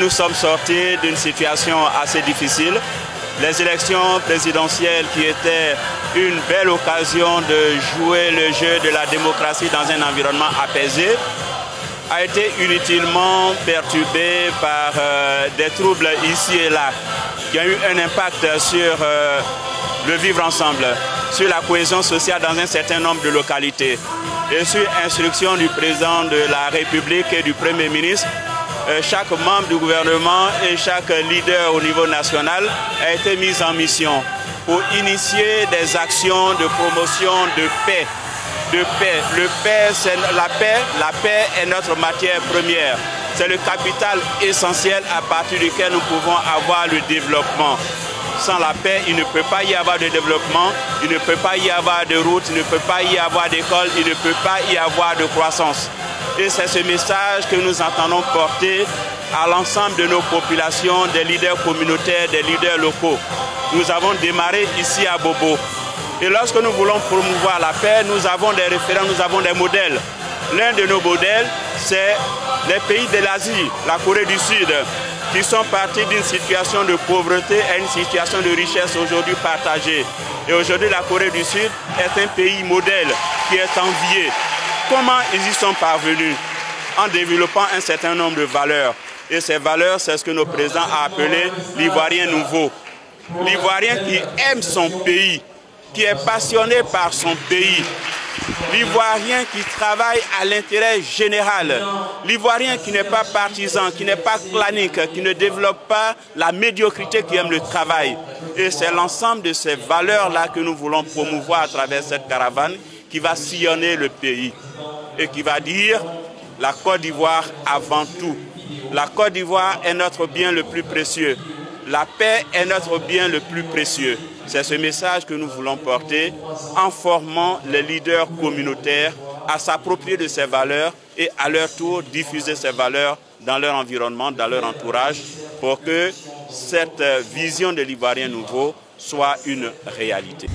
nous sommes sortis d'une situation assez difficile. Les élections présidentielles qui étaient une belle occasion de jouer le jeu de la démocratie dans un environnement apaisé a été inutilement perturbée par des troubles ici et là qui ont eu un impact sur le vivre ensemble, sur la cohésion sociale dans un certain nombre de localités. Et sur instruction du président de la République et du Premier ministre, chaque membre du gouvernement et chaque leader au niveau national a été mis en mission pour initier des actions de promotion de paix. La paix est notre matière première. C'est le capital essentiel à partir duquel nous pouvons avoir le développement. Sans la paix, il ne peut pas y avoir de développement, il ne peut pas y avoir de route, il ne peut pas y avoir d'école, il ne peut pas y avoir de croissance. Et c'est ce message que nous entendons porter à l'ensemble de nos populations, des leaders communautaires, des leaders locaux. Nous avons démarré ici à Bobo. Et lorsque nous voulons promouvoir la paix, nous avons des référents, nous avons des modèles. L'un de nos modèles, c'est les pays de l'Asie, la Corée du Sud, qui sont partis d'une situation de pauvreté à une situation de richesse aujourd'hui partagée. Et aujourd'hui, la Corée du Sud est un pays modèle qui est envié. Comment ils y sont parvenus? En développant un certain nombre de valeurs. Et ces valeurs, c'est ce que nos présidents ont appelé l'Ivoirien nouveau. L'Ivoirien qui aime son pays, qui est passionné par son pays. L'Ivoirien qui travaille à l'intérêt général. L'Ivoirien qui n'est pas partisan, qui n'est pas clanique, qui ne développe pas la médiocrité, qui aime le travail. Et c'est l'ensemble de ces valeurs-là que nous voulons promouvoir à travers cette caravane qui va sillonner le pays et qui va dire la Côte d'Ivoire avant tout. La Côte d'Ivoire est notre bien le plus précieux. La paix est notre bien le plus précieux. C'est ce message que nous voulons porter en formant les leaders communautaires à s'approprier de ces valeurs et à leur tour diffuser ces valeurs dans leur environnement, dans leur entourage, pour que cette vision de l'Ivoirien nouveau soit une réalité.